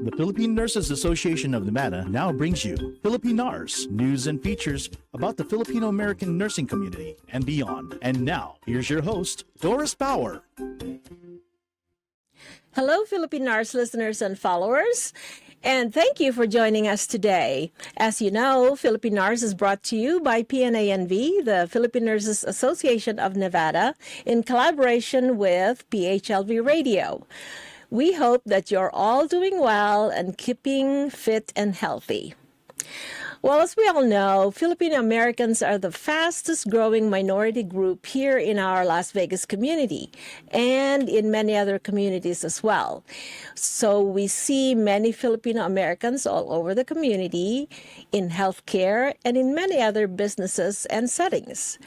The Philippine Nurses Association of Nevada now brings you Filipinas, news and features about the Filipino-American nursing community and beyond. And now, here's your host, Doris Bauer. Hello, Filipinas listeners and followers, and thank you for joining us today. As you know, Filipinas is brought to you by PNANV, the Philippine Nurses Association of Nevada, in collaboration with PHLV Radio. We hope that you're all doing well and keeping fit and healthy. Well, as we all know, Filipino Americans are the fastest growing minority group here in our Las Vegas community and in many other communities as well. So we see many Filipino Americans all over the community in healthcare and in many other businesses and settings.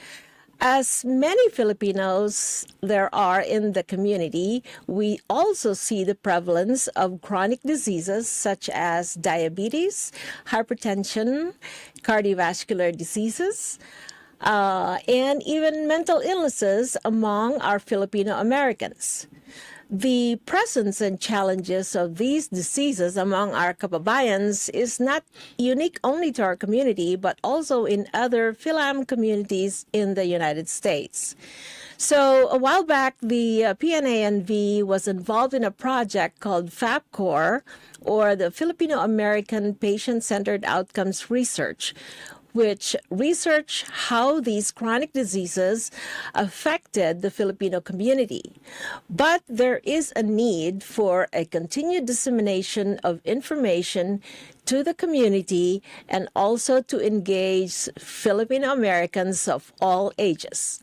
As many Filipinos there are in the community, we also see the prevalence of chronic diseases such as diabetes, hypertension, cardiovascular diseases, and even mental illnesses among our Filipino Americans. The presence and challenges of these diseases among our kababayans is not unique only to our community, but also in other Filam communities in the United States. So a while back, the PNANV was involved in a project called FAPCOR, or the Filipino American Patient-Centered Outcomes Research, which researched how these chronic diseases affected the Filipino community. But there is a need for a continued dissemination of information to the community and also to engage Filipino Americans of all ages.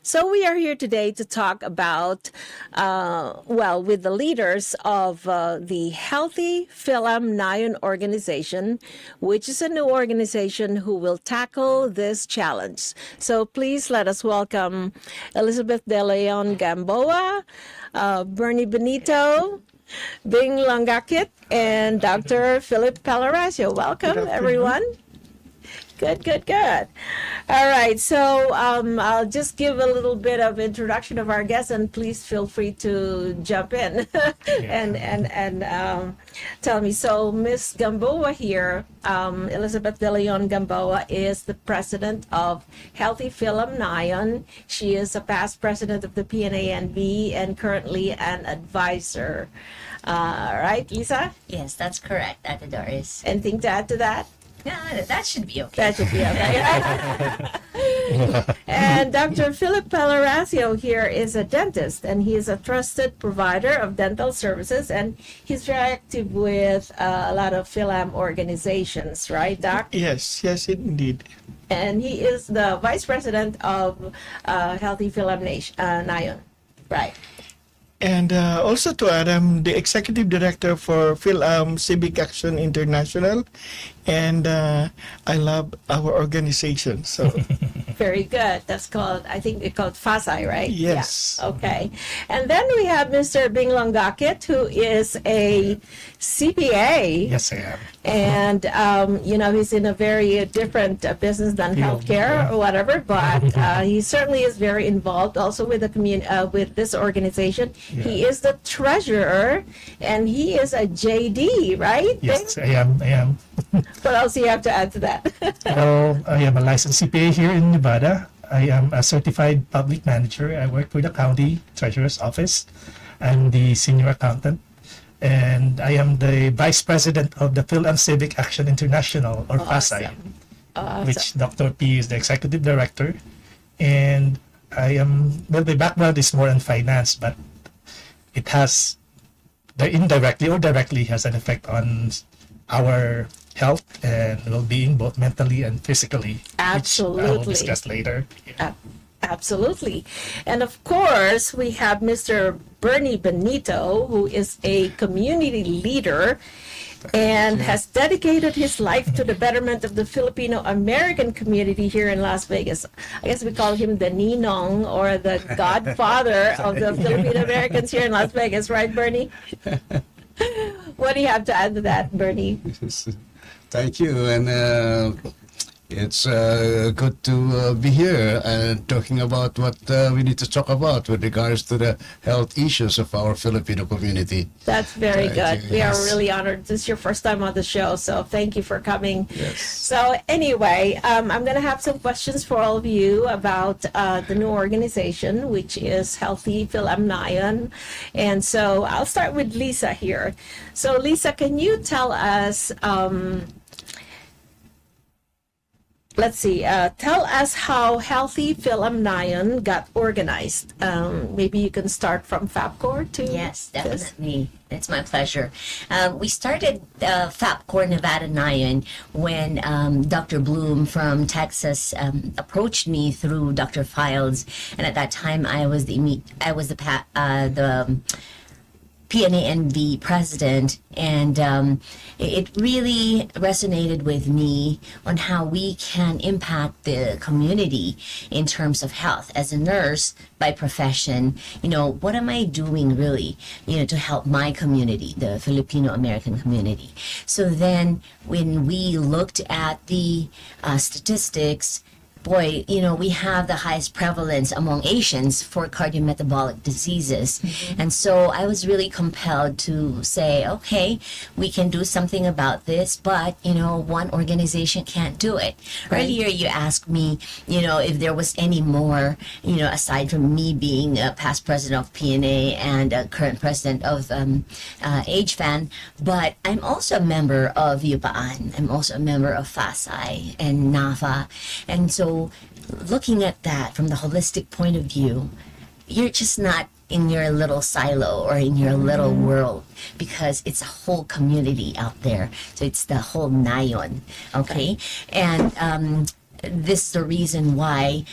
So we are here today to talk about, with the leaders of the Healthy Filam Nayon organization, which is a new organization who will tackle this challenge. So please let us welcome Elizabeth De Leon Gamboa, Benito, Bing Langakit, and Dr. Philip Paleracio. Welcome, everyone. Good. All right, so I'll just give a little bit of introduction of our guests, and please feel free to jump in and tell me. So Ms. Gamboa here, Elizabeth De Leon Gamboa, is the president of Healthy Filam Nayon. She is a past president of the PNANV and currently an advisor. Right, Lisa? Yes, that's correct, Ate Doris. Anything to add to that? Yeah, that should be okay. That should be okay. And Dr. Philip Paleracio here is a dentist, and he is a trusted provider of dental services, and he's very active with a lot of Filam organizations, right, Doc? Yes, indeed. And he is the vice president of Healthy Filam Nayon, right? And also to add, I'm the executive director for Filam Civic Action International, and I love our organization. So very good. That's called, I think it's called FASAI, right? Yes. Yeah. Okay. And then we have Mr. Bing Langakit, who is a CPA. Yes, I am. And, he's in a very different business than healthcare or whatever, but he certainly is very involved also with the with this organization. Yeah. He is the treasurer, and he is a JD, right? Yes, I am. What else do you have to add to that? Well, I am a licensed CPA here in Nevada. I am a certified public manager. I work for the county treasurer's office. I'm the senior accountant. And I am the vice president of the Filam Civic Action International, or FASAI, which Dr. P is the executive director. And my background is more in finance, but it has, indirectly or directly, has an effect on our health and well-being, both mentally and physically. Absolutely. Which I will discuss later. Yeah. Absolutely. And of course, we have Mr. Benito, who is a community leader and has dedicated his life to the betterment of the Filipino American community here in Las Vegas. I guess we call him the Ninong, or the godfather of the Filipino Americans here in Las Vegas, right, Bernie? What do you have to add to that, Bernie? Thank you. And It's good to be here and talking about what we need to talk about with regards to the health issues of our Filipino community. That's very Thank good. you. We are Yes. really honored. This is your first time on the show, so thank you for coming. Yes. So anyway, I'm going to have some questions for all of you about the new organization, which is Healthy Filam Nayon. And so I'll start with Lisa here. So Lisa, can you tell us, let's see, tell us how Healthy Filam Nayon got organized. Maybe you can start from FAPCOR to Yes, this. definitely. It's my pleasure. We started FAPCOR Nevada Nayon when Dr. Bloom from Texas approached me through Dr. Files, and at that time I was the PNANV president, and it really resonated with me on how we can impact the community in terms of health. As a nurse by profession, what am I doing really, to help my community, the Filipino American community? So then when we looked at the statistics, boy, we have the highest prevalence among Asians for cardiometabolic diseases. And so I was really compelled to say, okay, we can do something about this, but, one organization can't do it. Right. Earlier, you asked me, if there was any more, aside from me being a past president of PNA and a current president of AgeFan, but I'm also a member of UPAAN. I'm also a member of FASAI and NAFA. And so looking at that from the holistic point of view, you're just not in your little silo or in your little world, because it's a whole community out there. So it's the whole Nayon, okay? And this is the reason why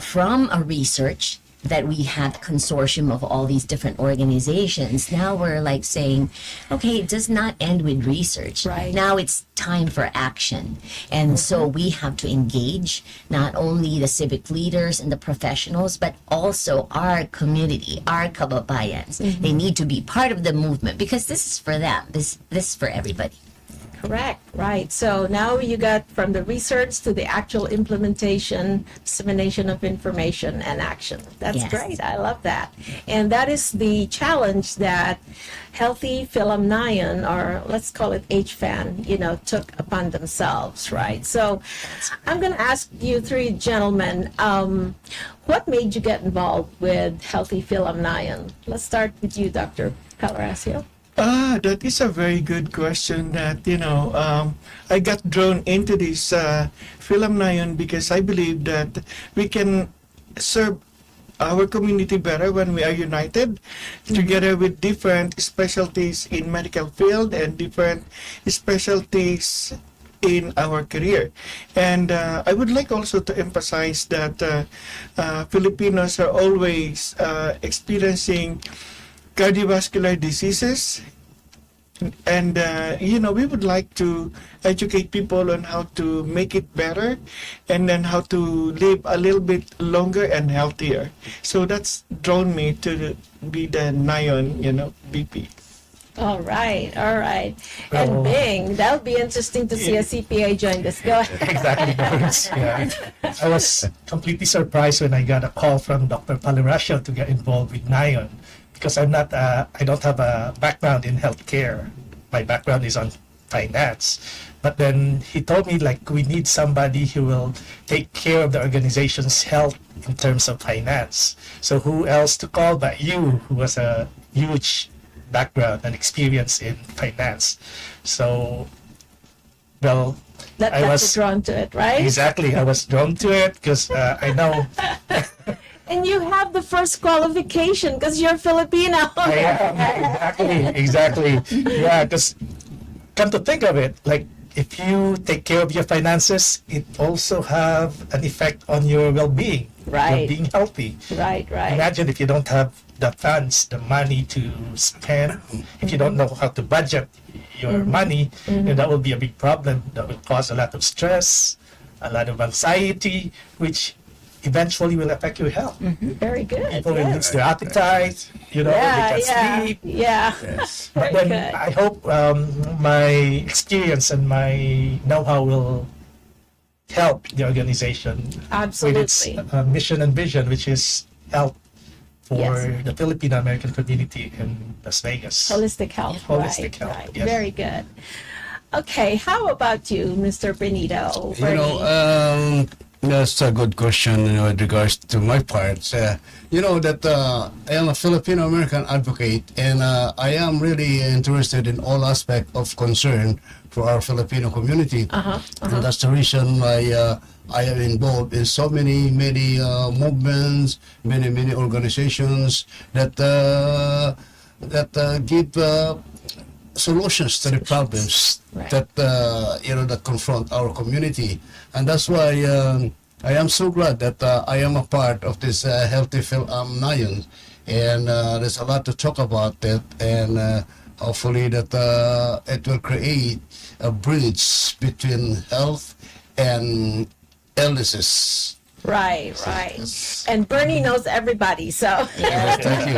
from a research that we had a consortium of all these different organizations. Now we're like saying, okay, it does not end with research. Right. Now it's time for action. And so we have to engage not only the civic leaders and the professionals, but also our community, our kababayans. They need to be part of the movement, because this is for them. This is for everybody. Correct, right. So now you got from the research to the actual implementation, dissemination of information and action. That's Yes. great. I love that. And that is the challenge that Healthy Filam Nayon, or let's call it HFAN, took upon themselves, right? So I'm going to ask you three gentlemen, what made you get involved with Healthy Filam Nayon? Let's start with you, Dr. Paleracio. That is a very good question that, I got drawn into this Filam Nayon because I believe that we can serve our community better when we are united together with different specialties in medical field and different specialties in our career. And I would like also to emphasize that Filipinos are always experiencing cardiovascular diseases, and we would like to educate people on how to make it better, and then how to live a little bit longer and healthier. So that's drawn me to be the Nayon, BP. All right. Well- And Bing, that would be interesting to see a CPA join this. Go ahead. Exactly, Doris. Yeah. I was completely surprised when I got a call from Dr. Paleracio to get involved with Nayon, because I don't have a background in healthcare. My background is on finance. But then he told me, we need somebody who will take care of the organization's health in terms of finance. So who else to call but you, who has a huge background and experience in finance. So, well, That I got was you drawn to it, right? Exactly, I was drawn to it because I know And you have the first qualification because you're Filipino. I am. Exactly. Yeah, because come to think of it, if you take care of your finances, it also have an effect on your well-being. Right. Your being healthy. Right. Imagine if you don't have the funds, the money to spend, if you don't know how to budget your money, then that will be a big problem. That will cause a lot of stress, a lot of anxiety, which eventually will affect your health. Very good. People will Yes. lose their appetite, they can sleep. Yeah. Yes. But Very then good. I hope my experience and my know-how will help the organization with its Absolutely. mission and vision, which is health for Yes. the Filipino American community in Las Vegas. Holistic health. Holistic right, health, Right. yes. Very good. Okay, how about you, Mr. Benito? That's a good question with regards to my part. You know that I am a Filipino American advocate, and I am really interested in all aspects of concern for our Filipino community. And that's the reason I am involved in so many movements, many organizations that give solutions to the problems Right. that that confront our community, and that's why I am so glad that I am a part of this Healthy Filam Nayon, and there's a lot to talk about that, and hopefully that it will create a bridge between health and illnesses. Right. And Bernie knows everybody, so. Thank you.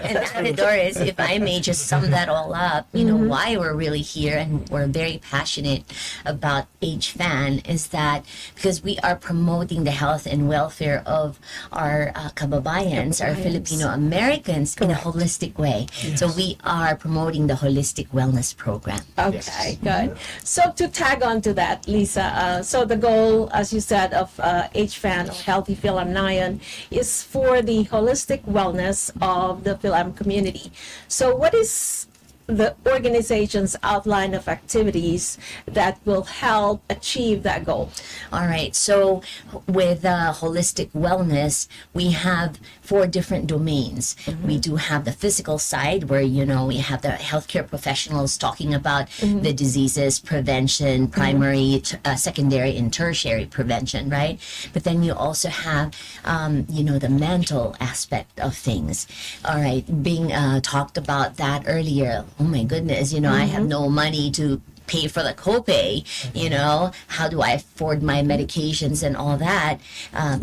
And Ate Doris, if I may just sum that all up, why we're really here and we're very passionate about HFAN is that because we are promoting the health and welfare of our kababayans, our Filipino Americans in a holistic way. So we are promoting the holistic wellness program. Okay, good. So to tag on to that, Lisa, so the goal, as you said, of HFAN, or Healthy Filam Nayon, is for the holistic wellness of the Filam community. So what is the organization's outline of activities that will help achieve that goal? All right. So with holistic wellness, we have 4 different domains. We do have the physical side where, we have the healthcare professionals talking about the diseases, prevention, primary, secondary, and tertiary prevention, right? But then you also have, the mental aspect of things. All right. Being talked about that earlier. Oh my goodness, I have no money to pay for the copay, how do I afford my medications and all that?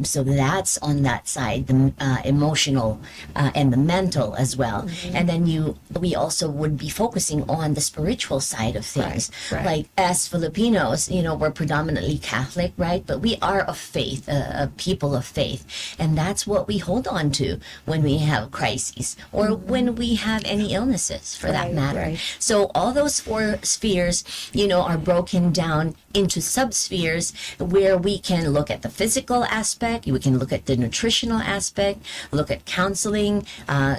So that's on that side, the emotional and the mental as well. And then we also would be focusing on the spiritual side of things. Right. Like as Filipinos, we're predominantly Catholic, right? But we are of faith, a people of faith. And that's what we hold on to when we have crises or when we have any illnesses for that matter. Right. So all those 4 spheres are broken down into subspheres where we can look at the physical aspect, we can look at the nutritional aspect, look at counseling,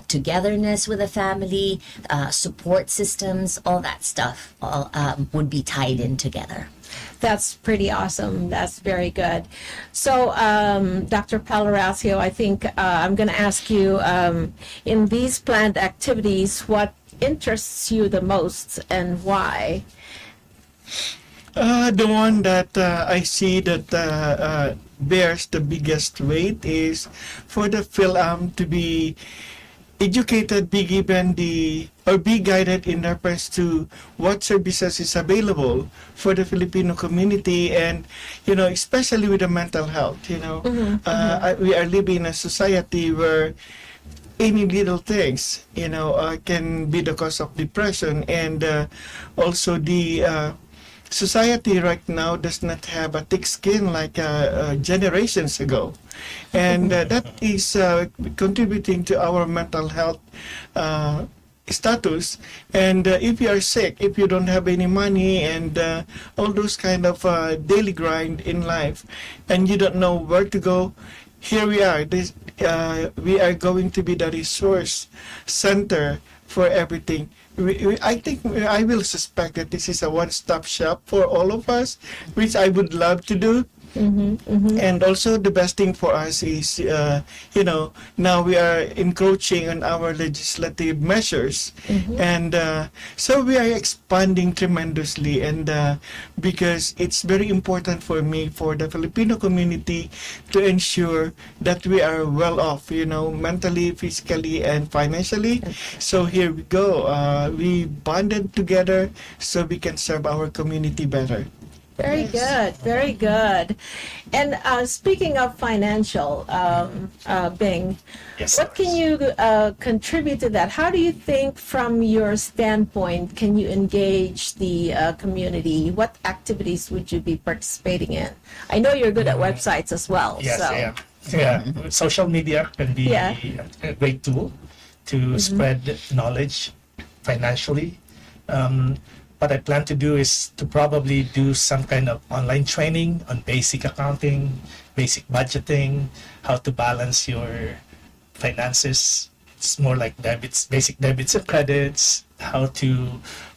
togetherness with a family, support systems, all that stuff all would be tied in together. That's pretty awesome. That's very good. So, Dr. Paleracio, I think I'm going to ask you, in these planned activities, what interests you the most and why? The one that I see that bears the biggest weight is for the Philam to be educated, be given be guided in reference to what services is available for the Filipino community, and especially with the mental health. We are living in a society where any little things can be the cause of depression, and also the society right now does not have a thick skin like generations ago, and that is contributing to our mental health status. And if you are sick, if you don't have any money, and all those kind of daily grind in life, and you don't know where to go, here we are. We are going to be the resource center for everything. I think I will suspect that this is a one-stop shop for all of us, which I would love to do. And also the best thing for us is, now we are encroaching on our legislative measures, and so we are expanding tremendously, and because it's very important for me, for the Filipino community, to ensure that we are well off, mentally, physically, and financially. So here we go. We bonded together so we can serve our community better. Very good, very good. And speaking of financial, Bing, Yes, what can you contribute to that? How do you think, from your standpoint, can you engage the community? What activities would you be participating in? I know you're good at websites as well. Yes, so. I am. Yeah, social media can be Yeah. a great tool to spread knowledge financially. What I plan to do is to probably do some kind of online training on basic accounting, basic budgeting, how to balance your finances. It's more like debits, basic debits and credits, how to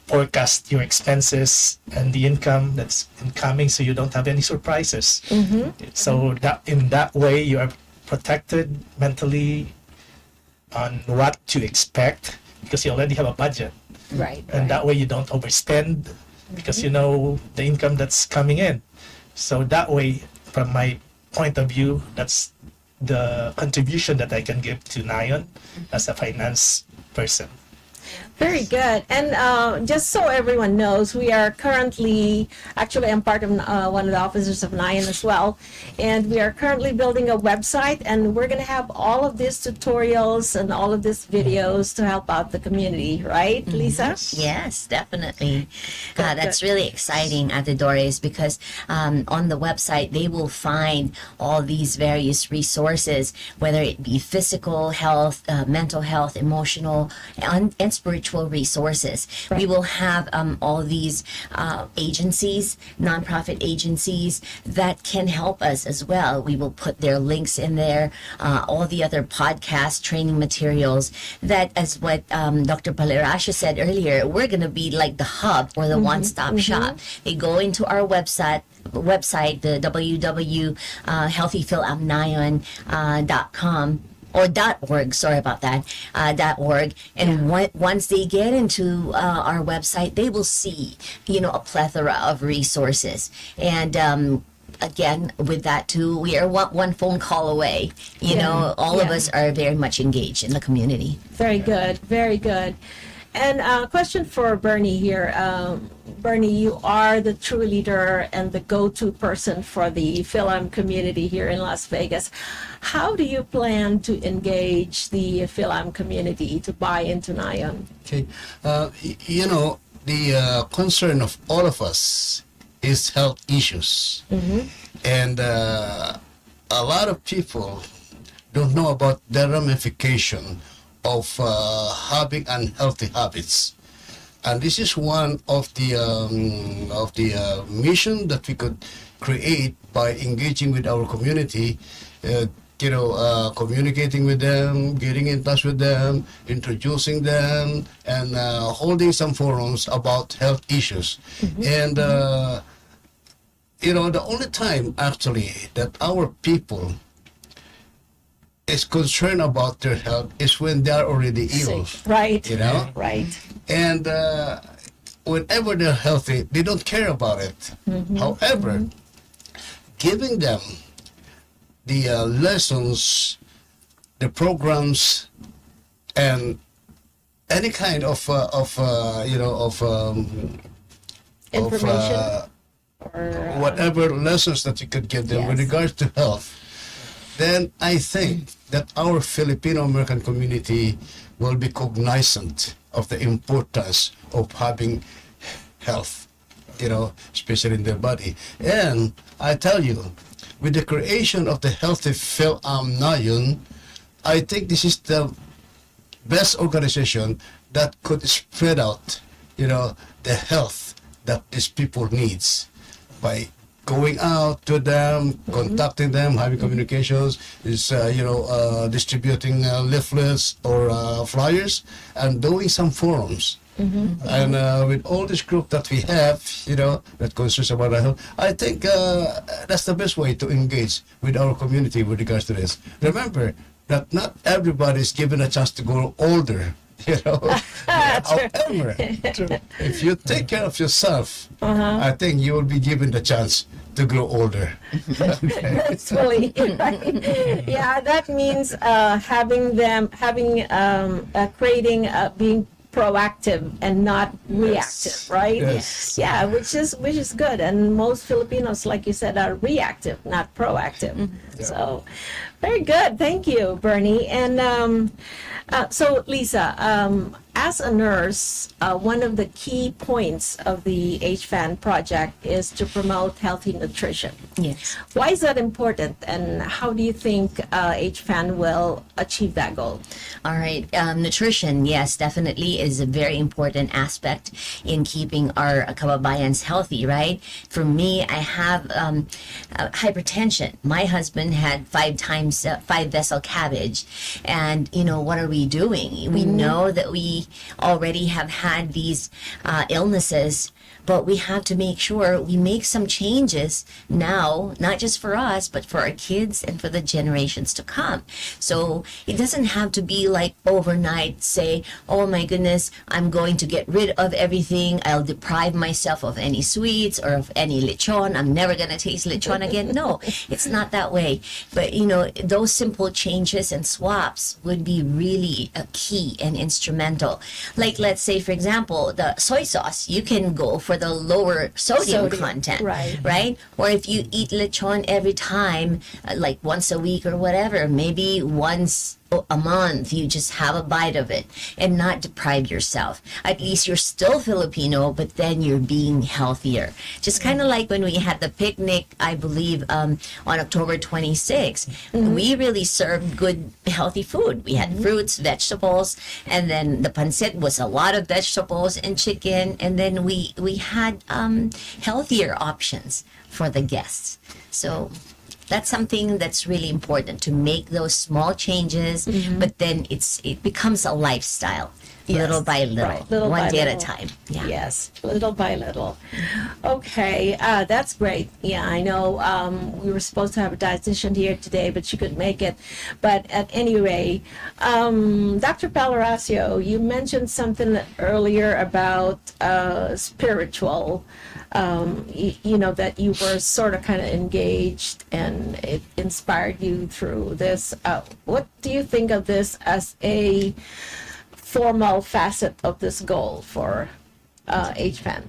forecast your expenses and the income that's incoming so you don't have any surprises. So that in that way you are protected mentally on what to expect because you already have a budget. Right. And that way you don't overspend because you know the income that's coming in. So that way, from my point of view, that's the contribution that I can give to Nayon as a finance person. Very good. And just so everyone knows, we are currently, actually I'm part of one of the officers of Nayon as well, and we are currently building a website, and we're going to have all of these tutorials and all of these videos to help out the community, right, Lisa? Yes, definitely. That's really exciting, Ate Doris, because on the website they will find all these various resources, whether it be physical health, mental health, emotional, and spiritual resources. Right. We will have all these agencies, nonprofit agencies that can help us as well. We will put their links in there, all the other podcast training materials that, as what Dr. Paleracio said earlier, we're going to be like the hub or the one-stop shop. They go into our website, the www.healthyfilamnayon.com or .org, sorry about that, .org. And once they get into our website, they will see, a plethora of resources. And again, with that too, we are one phone call away. All of us are very much engaged in the community. Very good, very good. And a question for Bernie here. Bernie, you are the true leader and the go-to person for the Filam community here in Las Vegas. How do you plan to engage the Filam community to buy into Nayon? Okay. The concern of all of us is health issues. And a lot of people don't know about the ramification of having unhealthy habits. And this is one of the mission that we could create by engaging with our community, communicating with them, getting in touch with them, introducing them, and holding some forums about health issues. And, the only time actually that our people is concerned about their health is when they are already ill. Right. Right. And whenever they're healthy, they don't care about it. However, giving them the lessons, the programs, and any kind of Information. whatever lessons that you could give them with regards to health, then I think that our Filipino American community will be cognizant of the importance of having health, especially in their body. And I tell you, with the creation of the Healthy Filam Nayon, I think this is the best organization that could spread out, the health that these people needs by going out to them, contacting them, having communications, distributing leaflets or flyers, and doing some forums. And with all this group that we have, that concerns about our health, I think that's the best way to engage with our community with regards to this. Remember that not everybody is given a chance to grow older. However, if you take care of yourself, I think you will be given the chance to grow older. That's really right. Yeah, that means being proactive and not reactive, right? Yes. Yeah, which is good. And most Filipinos, like you said, are reactive, not proactive. So, very good. Thank you, Bernie. And so, Lisa, as a nurse, one of the key points of the HFAN project is to promote healthy nutrition. Yes. Why is that important, and how do you think HFAN will achieve that goal? All right. Nutrition, yes, definitely is a very important aspect in keeping our kababayans healthy, right? For me, I have hypertension. My husband had 5 vessel cabbage. And, what are we doing? We know that we already have had these illnesses, but we have to make sure we make some changes now, not just for us, but for our kids and for the generations to come. So it doesn't have to be like overnight, say, oh my goodness, I'm going to get rid of everything. I'll deprive myself of any sweets or of any lechon. I'm never going to taste lechon again. No, it's not that way. But, those simple changes and swaps would be really a key and instrumental. Like, let's say, for example, the soy sauce, you can go for the lower sodium content, right? Or if you eat lechon every time, like once a week or whatever, maybe once a month, you just have a bite of it and not deprive yourself. At least you're still Filipino, but then you're being healthier. Just kind of like when we had the picnic, I believe, on October 26th, we really served good, healthy food. We had fruits, vegetables, and then the pancit was a lot of vegetables and chicken, and then we had healthier options for the guests. So that's something that's really important, to make those small changes, but then it becomes a lifestyle, little by little, Right. Little one by day at a little. time. Yeah. Yes, little by little. Okay, that's great. Yeah, I know we were supposed to have a dietitian here today, but she couldn't make it. But at any rate, Dr. Paleracio, you mentioned something earlier about spiritual, that you were sort of kind of engaged and it inspired you through this. What do you think of this as a formal facet of this goal for HFAN?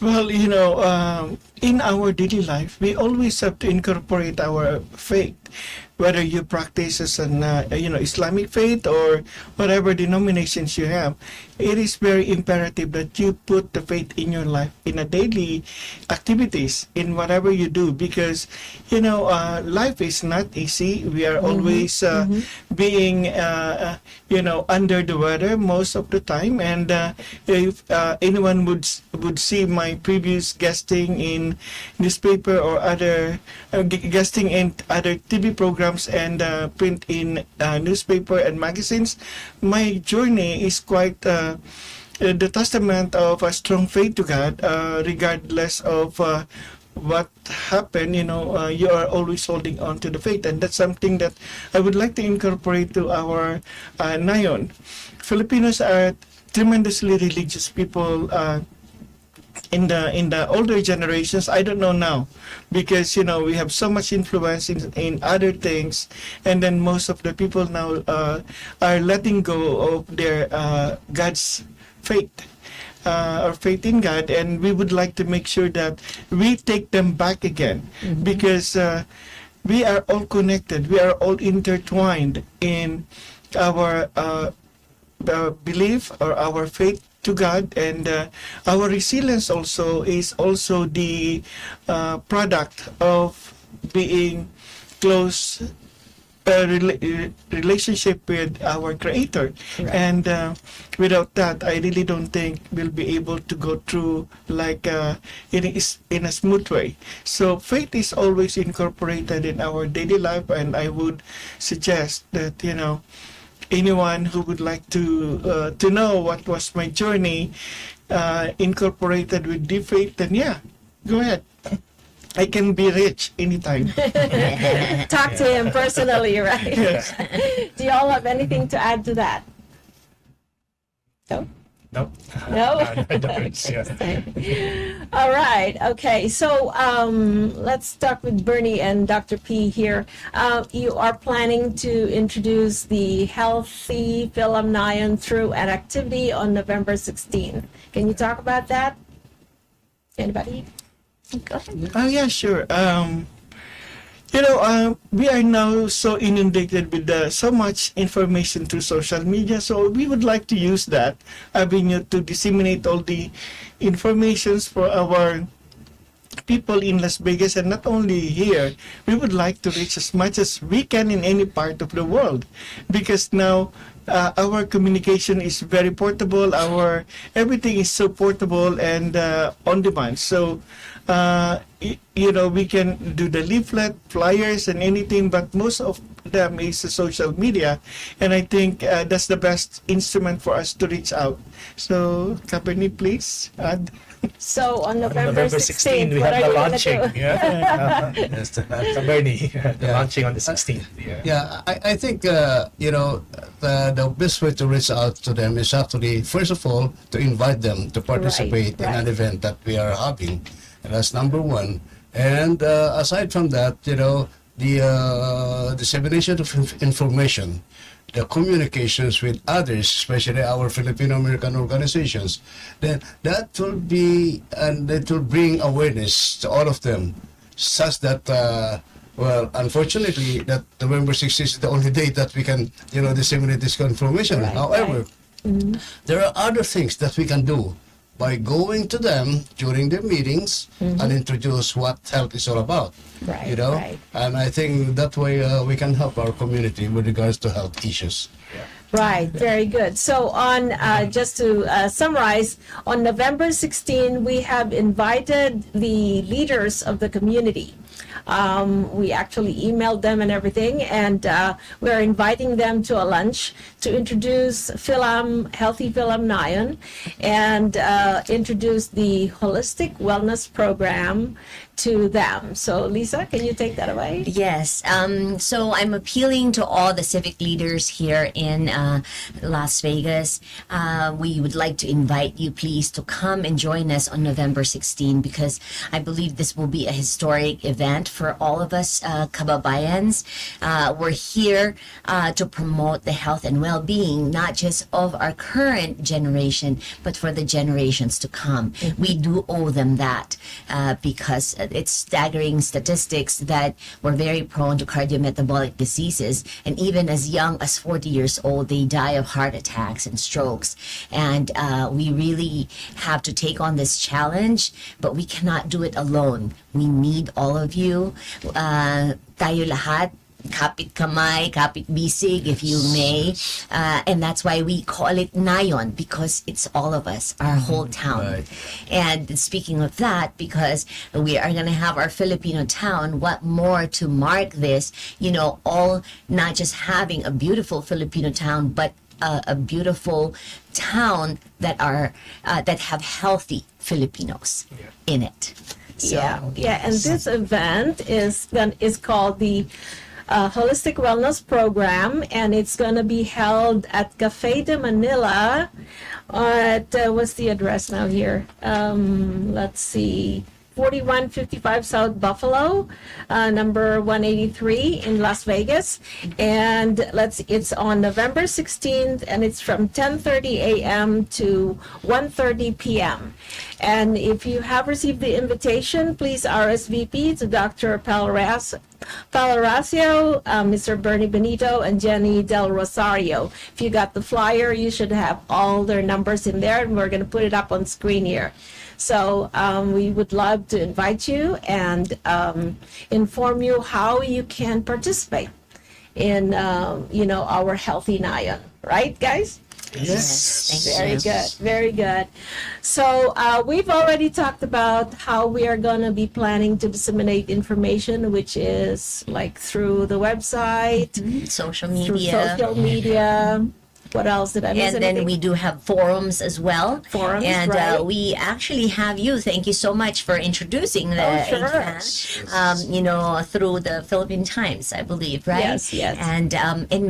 Well, in our daily life, we always have to incorporate our faith, whether you practice as an Islamic faith or whatever denominations you have. It is very imperative that you put the faith in your life, in a daily activities, in whatever you do, because life is not easy. We are always being under the weather most of the time. And if anyone would see my previous guesting in newspaper or other guesting in other TV programs and print in newspaper and magazines, my journey is quite the testament of a strong faith to God, regardless of what happened. You are always holding on to the faith, and that's something that I would like to incorporate to our Nayon. Filipinos are tremendously religious people. In the older generations, I don't know now, because we have so much influence in other things, and then most of the people now are letting go of their God's faith. Or faith in God, and we would like to make sure that we take them back again, because we are all connected, we are all intertwined in our belief or our faith to God, and our resilience also is also the product of being close relationship with our Creator. Right. And without that, I really don't think we'll be able to go through like in a smooth way. So faith is always incorporated in our daily life, and I would suggest that anyone who would like to know what was my journey incorporated with deep faith, then go ahead. I can be rich anytime. Talk to him personally, right? Yes. Do you all have anything to add to that? No? Nope. No? I don't. Yeah. All right. Okay. So let's start with Bernie and Dr. P here. You are planning to introduce the Healthy Filam Nayon through an activity on November 16th. Can you talk about that? Anybody? Go ahead. Oh yeah, sure. We are now so inundated with so much information through social media, so we would like to use that avenue to disseminate all the informations for our people in Las Vegas, and not only here. We would like to reach as much as we can in any part of the world, because now our communication is very portable. Our everything is so portable and on demand. So we can do the leaflet, flyers, and anything, but most of them is social media, and I think that's the best instrument for us to reach out. So, Cabernet, please add. So on November 16th, we what have are the you gonna launching. do? Yeah. Yes, So Bernie, the Yeah. launching on the 16th. Yeah. Yeah, I think, the best way to reach out to them is actually, first of all, to invite them to participate in right. an event that we are having. And that's number one. And aside from that, the dissemination of information, the communications with others, especially our Filipino-American organizations, then that will be, and it will bring awareness to all of them, such that, unfortunately, that November 6th is the only day that we can, disseminate this information. Right, However, there are other things that we can do by going to them during their meetings and introduce what health is all about. Right, right. And I think that way we can help our community with regards to health issues. Right, very good. So on, just to summarize, on November 16, we have invited the leaders of the community. We actually emailed them and everything, and we're inviting them to a lunch to introduce Healthy Filam Nayon, and introduce the Holistic Wellness Program to them. So Lisa, can you take that away? Yes. So I'm appealing to all the civic leaders here in Las Vegas. We would like to invite you, please, to come and join us on November 16, because I believe this will be a historic event for all of us kababayans. We're here to promote the health and well-being, not just of our current generation, but for the generations to come. We do owe them that because it's staggering statistics that we're very prone to cardiometabolic diseases, and even as young as 40 years old, they die of heart attacks and strokes. And we really have to take on this challenge, but we cannot do it alone. We need all of you. Tayo lahat, kapit kamay, kapit bisig, if you may. And that's why we call it Nayon, because it's all of us, our whole town. Right. And speaking of that, because we are going to have our Filipino town, what more to mark this, all not just having a beautiful Filipino town, but a beautiful town that have healthy Filipinos in it. So, Yeah. And this event is called the Holistic Wellness Program, and it's going to be held at Cafe de Manila at, what's the address now here? Let's see. 4155 South Buffalo, number 183 in Las Vegas. And it's on November 16th, and it's from 10:30 a.m. to 1:30 p.m. And if you have received the invitation, please RSVP to Dr. Paleracio, Mr. Bernie Benito, and Geny del Rosario. If you got the flyer, you should have all their numbers in there, and we're going to put it up on screen here. So we would love to invite you and inform you how you can participate in, our Healthy Nayon. Right, guys? yes. Very Thank you. good. Very good. So we've already talked about how we are going to be planning to disseminate information, which is like through the website, Social through media. social media, What else did I miss? And then anything? we do have forums as well. Forums, and right. we actually have you. Thank you so much for introducing the Oh, sure. HFAN, through the Philippine Times, I believe, right? Yes. And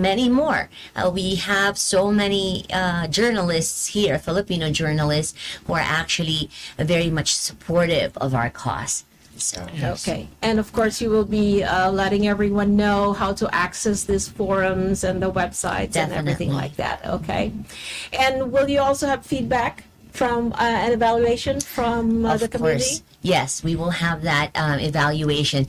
many more. We have so many journalists here, Filipino journalists, who are actually very much supportive of our cause. So. Okay. And of course, you will be letting everyone know how to access these forums and the websites and everything Definitely. like that. Okay. And will you also have feedback from an evaluation from the community? Course. Yes, we will have that evaluation.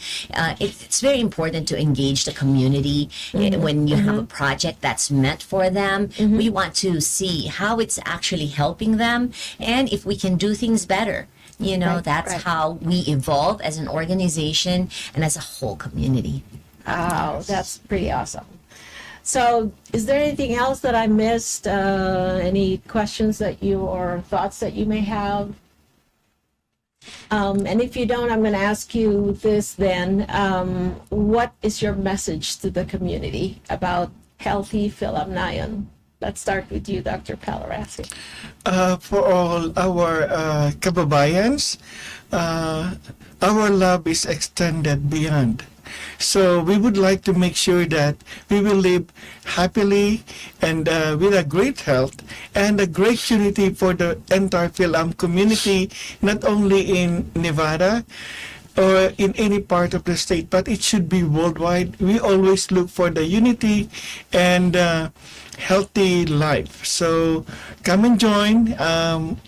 It's very important to engage the community when you have a project that's meant for them. We want to see how it's actually helping them and if we can do things better. That's right. how we evolve as an organization and as a whole community. Wow, that's pretty awesome. So, is there anything else that I missed? Any questions or thoughts that you may have? And if you don't, I'm going to ask you this then. What is your message to the community about healthy Filam Nayon? Let's start with you, Dr. Paleracio. For all our kababayans, our love is extended beyond. So we would like to make sure that we will live happily and with a great health and a great unity for the entire Filam community, not only in Nevada or in any part of the state, but it should be worldwide. We always look for the unity and healthy life. So come and join.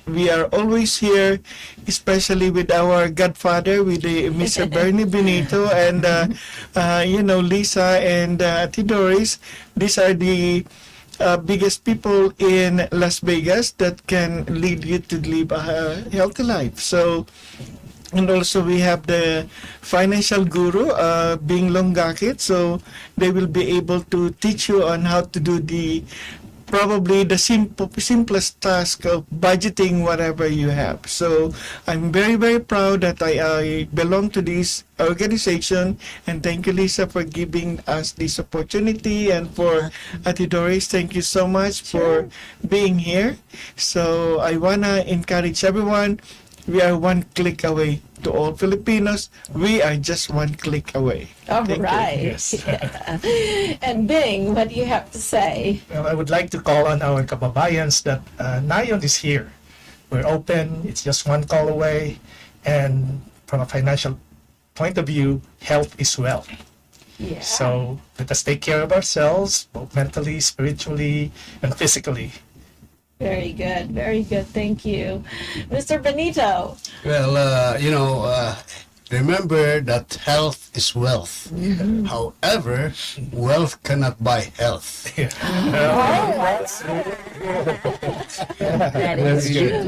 We are always here, especially with our godfather, with the Mr. Benito and Lisa and Ate Doris. These are the biggest people in Las Vegas that can lead you to live a healthy life. So. And also we have the financial guru, being Longakit, so they will be able to teach you on how to do probably the simplest task of budgeting whatever you have. So I'm very, very proud that I belong to this organization, and thank you, Lisa, for giving us this opportunity, and for Ate Doris, thank you so much for being here. So I want to encourage everyone. We are one click away. To all Filipinos, we are just one click away. All Thank you. right. Yes. And Bing, what do you have to say? Well, I would like to call on our kababayans that Nayon is here. We're open. It's just one call away. And from a financial point of view, health is wealth. Yeah. So let us take care of ourselves, both mentally, spiritually, and physically. Very good. Very good. Thank you. Mr. Benito. Well, remember that health is wealth. However, wealth cannot buy health. That is true.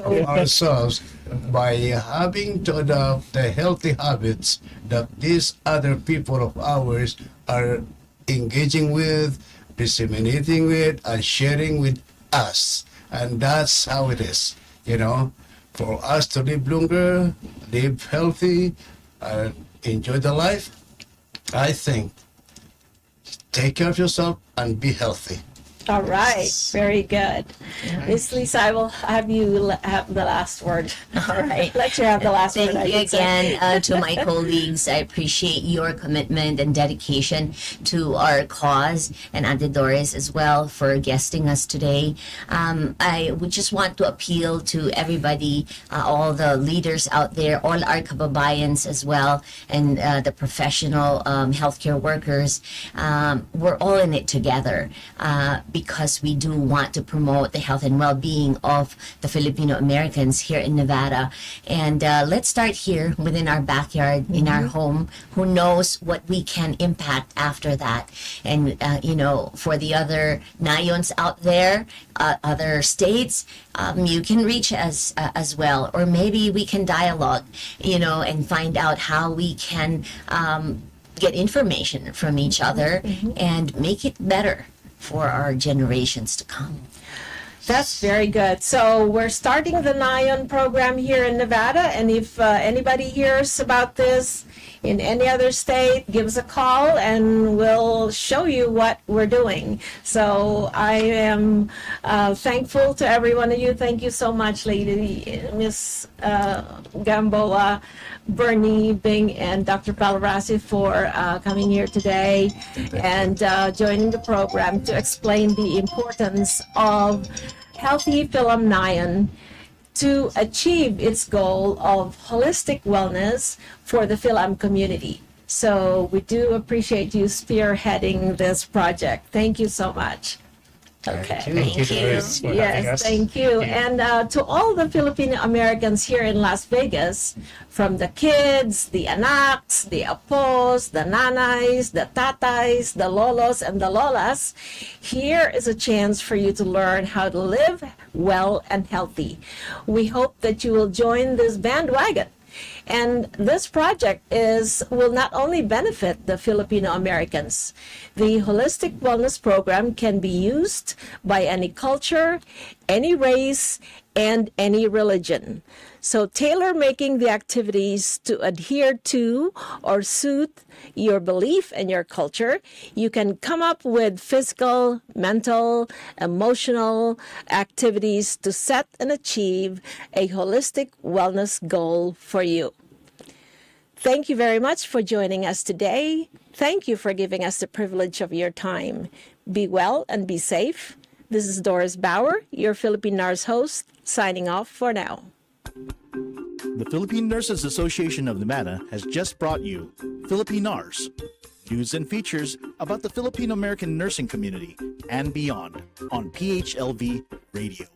Of ourselves by having to adopt the healthy habits that these other people of ours are engaging with, disseminating with, and sharing with us. And that's how it is, for us to live longer, live healthy, enjoy the life. I think take care of yourself and be healthy. All right. Very good. Miss Lisa, I will have you have the last word. All right. Let you have the last word. Thank I you should say. again to my colleagues. I appreciate your commitment and dedication to our cause, and Ate Doris as well for guesting us today. I would just want to appeal to everybody, all the leaders out there, all our kababayans as well, and the professional healthcare workers. We're all in it together. Because we do want to promote the health and well-being of the Filipino Americans here in Nevada. And let's start here within our backyard, in our home. Who knows what we can impact after that? And, for the other Nayons out there, other states, you can reach us as well. Or maybe we can dialogue, and find out how we can get information from each other and make it better for our generations to come. That's very good. So we're starting the Nayon program here in Nevada, and if anybody hears about this in any other state, give us a call and we'll show you what we're doing. So I am thankful to every one of you. Thank you so much, Lady Miss Gamboa, Bernie, Bing, and Dr. Paleracio for coming here today and joining the program to explain the importance of healthy Filam Nayon to achieve its goal of holistic wellness for the Filam community. So we do appreciate you spearheading this project. Thank you so much. Okay. Thank you, Doris, for having Yes, us. thank you. And to all the Filipino Americans here in Las Vegas, from the kids, the anaks, the apos, the nanays, the tatays, the lolos, and the lolas, here is a chance for you to learn how to live well and healthy. We hope that you will join this bandwagon. And this project will not only benefit the Filipino Americans. The Holistic Wellness Program can be used by any culture, any race, and any religion. So tailor making the activities to adhere to or suit your belief and your culture. You can come up with physical, mental, emotional activities to set and achieve a holistic wellness goal for you. Thank you very much for joining us today. Thank you for giving us the privilege of your time. Be well and be safe. This is Doris Bauer, your Philippine Nurse host, signing off for now. The Philippine Nurses Association of Nevada has just brought you Philippine Nars, news and features about the Filipino American nursing community and beyond on PHLV Radio.